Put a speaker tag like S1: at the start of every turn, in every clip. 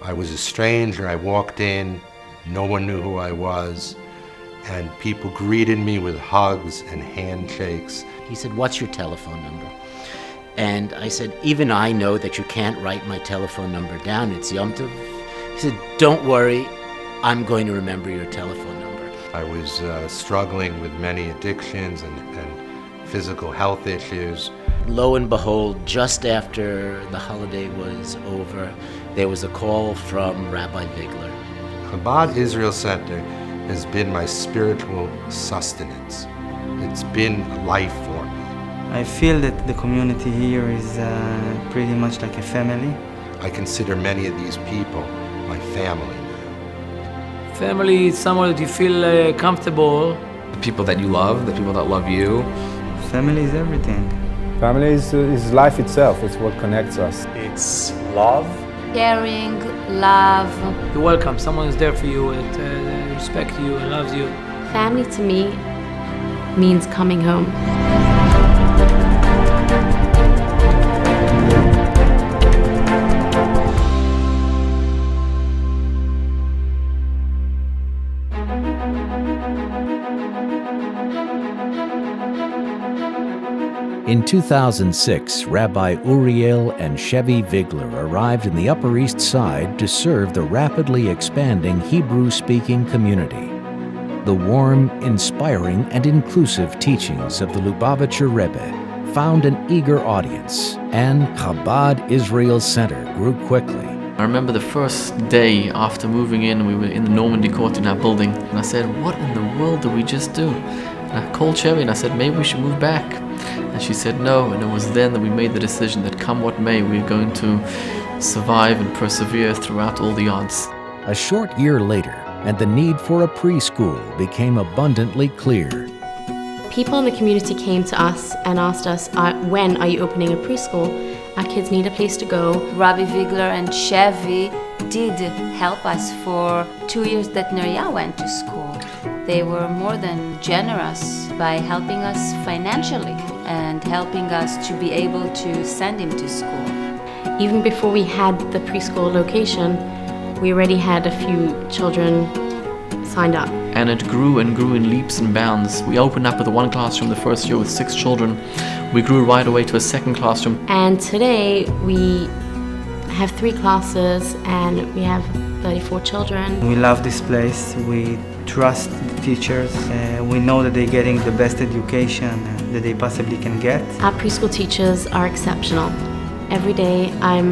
S1: I was a stranger. I walked in, no one knew who I was, and people greeted me with hugs and handshakes.
S2: He said, "What's your telephone number?" And I said, "Even I know that you can't write my telephone number down. It's Yom Tov." He said, "Don't worry, I'm going to remember your telephone number."
S1: I was struggling with many addictions and physical health issues.
S2: Lo and behold, just after the holiday was over, there was a call from Rabbi Vigler.
S1: Chabad Israel Center has been my spiritual sustenance. It's been life for me.
S3: I feel that the community here is pretty much like a family.
S1: I consider many of these people my family.
S4: Family is someone that you feel comfortable.
S5: The people that you love, the people that love you.
S3: Family is everything.
S6: Family is life itself. It's what connects us.
S7: It's love.
S8: Caring, love.
S4: You're welcome. Someone is there for you, that respects you and loves you.
S8: Family to me means coming home.
S9: In 2006, Rabbi Uriel and Shevy Vigler arrived in the Upper East Side to serve the rapidly expanding Hebrew-speaking community. The warm, inspiring, and inclusive teachings of the Lubavitcher Rebbe found an eager audience, and Chabad Israel Center grew quickly.
S10: I remember the first day after moving in, we were in the Normandy Court in our building, and I said, "What in the world did we just do?" And I called Chevy and I said, "Maybe we should move back." And she said no, and it was then that we made the decision that come what may, we're going to survive and persevere throughout all the odds.
S9: A short year later, and the need for a preschool became abundantly clear.
S8: People in the community came to us and asked us, when are you opening a preschool? Our kids need a place to go.
S11: Rabbi Vigler and Chevy did help us for 2 years that Neria went to school. They were more than generous by helping us financially and helping us to be able to send him to school.
S8: Even before we had the preschool location, we already had a few children signed up.
S10: And it grew and grew in leaps and bounds. We opened up with one classroom the first year with 6 children. We grew right away to a second classroom.
S8: And today we have 3 classes and we have 34 children.
S3: We love this place. We trust the teachers. We know that they're getting the best education that they possibly can get.
S8: Our preschool teachers are exceptional. Every day I'm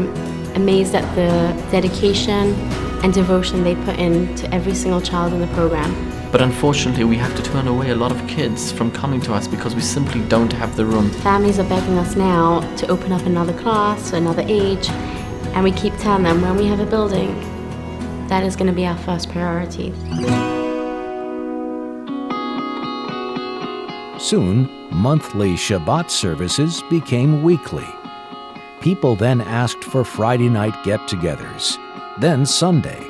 S8: amazed at the dedication and devotion they put into every single child in the program.
S10: But unfortunately, we have to turn away a lot of kids from coming to us because we simply don't have the room.
S8: Families are begging us now to open up another class, another age, and we keep telling them when we have a building, that is going to be our first priority.
S9: Soon, monthly Shabbat services became weekly. People then asked for Friday night get-togethers, then Sunday.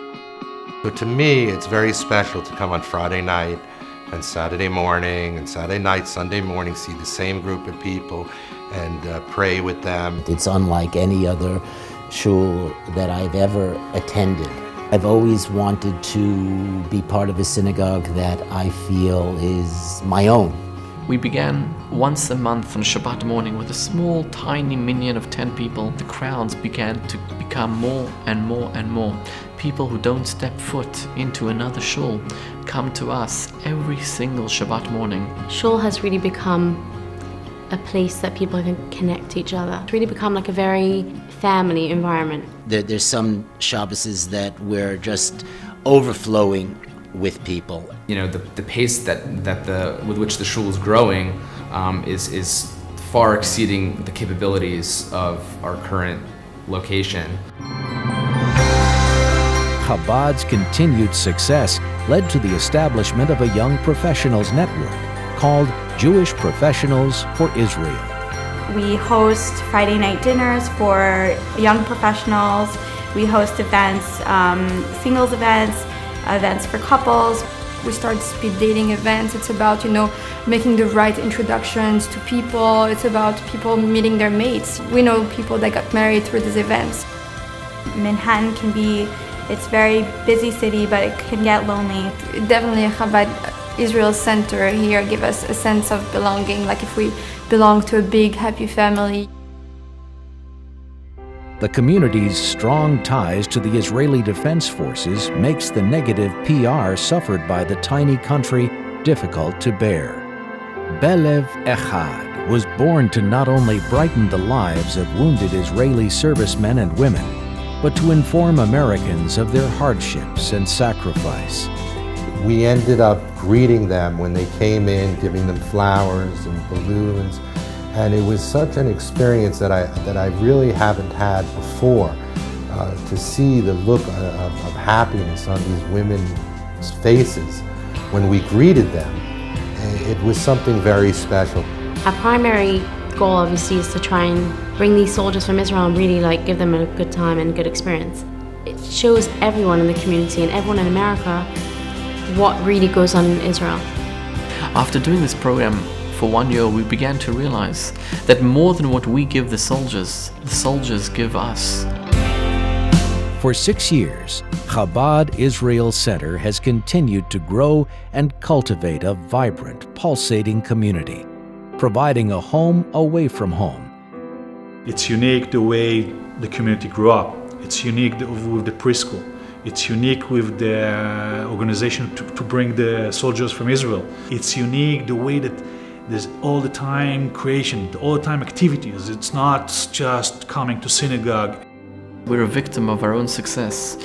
S1: So to me, it's very special to come on Friday night and Saturday morning and Saturday night, Sunday morning, see the same group of people and pray with them.
S2: It's unlike any other shul that I've ever attended. I've always wanted to be part of a synagogue that I feel is my own.
S10: We began once a month on Shabbat morning with a small, tiny minyan of 10 people. The crowds began to become more and more and more. People who don't step foot into another shul come to us every single Shabbat morning.
S8: Shul has really become a place that people can connect to each other. It's really become like a very family environment.
S2: There's some Shabbases that we're just overflowing with people.
S5: You know, the pace with which the shul is growing is far exceeding the capabilities of our current location.
S9: Chabad's continued success led to the establishment of a young professionals network called Jewish Professionals for Israel.
S12: We host Friday night dinners for young professionals. We host events, singles events, events for couples.
S13: We start speed dating events. It's about, making the right introductions to people. It's about people meeting their mates. We know people that got married through these events.
S12: Manhattan can be, it's a very busy city, but it can get lonely.
S13: Definitely a Chabad Israel Center here give us a sense of belonging, like if we belong to a big, happy family.
S9: The community's strong ties to the Israeli Defense Forces makes the negative PR suffered by the tiny country difficult to bear. Belev Echad was born to not only brighten the lives of wounded Israeli servicemen and women, but to inform Americans of their hardships and sacrifice.
S1: We ended up greeting them when they came in, giving them flowers and balloons. And it was such an experience that I really haven't had before, to see the look of happiness on these women's faces when we greeted them. It was something very special.
S8: Our primary goal obviously is to try and bring these soldiers from Israel and really give them a good time and a good experience. It shows everyone in the community and everyone in America what really goes on in Israel.
S10: After doing this program for 1 year, we began to realize that more than what we give the soldiers give us.
S9: For 6 years, Chabad Israel Center has continued to grow and cultivate a vibrant, pulsating community, providing a home away from home.
S7: It's unique the way the community grew up. It's unique with the preschool. It's unique with the organization to bring the soldiers from Israel. It's unique the way that there's all the time creation, all the time activities. It's not just coming to synagogue.
S10: We're a victim of our own success.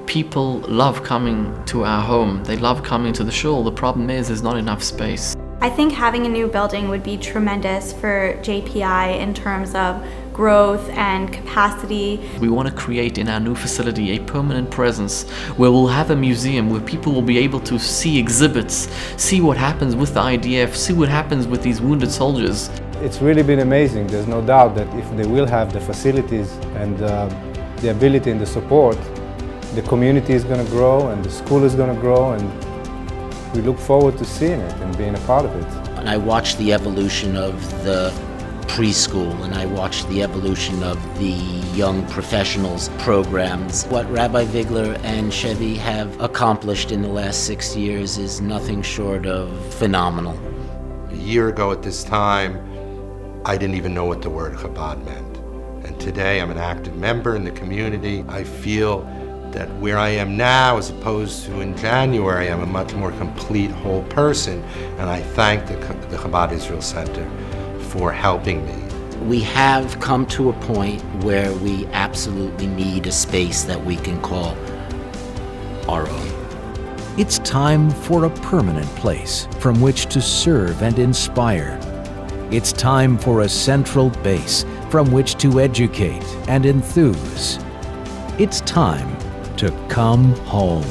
S10: People love coming to our home. They love coming to the shul. The problem is there's not enough space.
S12: I think having a new building would be tremendous for JPI in terms of growth and capacity.
S10: We want to create in our new facility a permanent presence where we'll have a museum where people will be able to see exhibits, see what happens with the IDF, see what happens with these wounded soldiers.
S6: It's really been amazing. There's no doubt that if they will have the facilities and the ability and the support, the community is going to grow and the school is going to grow, and we look forward to seeing it and being a part of it.
S2: And I watched the evolution of the preschool, and I watched the evolution of the young professionals programs. What Rabbi Vigler and Shevy have accomplished in the last 6 years is nothing short of phenomenal.
S1: A year ago at this time, I didn't even know what the word Chabad meant. And today I'm an active member in the community. I feel that where I am now, as opposed to in January, I'm a much more complete whole person. And I thank the Chabad Israel Center for helping me.
S2: We have come to a point where we absolutely need a space that we can call our own.
S9: It's time for a permanent place from which to serve and inspire. It's time for a central base from which to educate and enthuse. It's time to come home.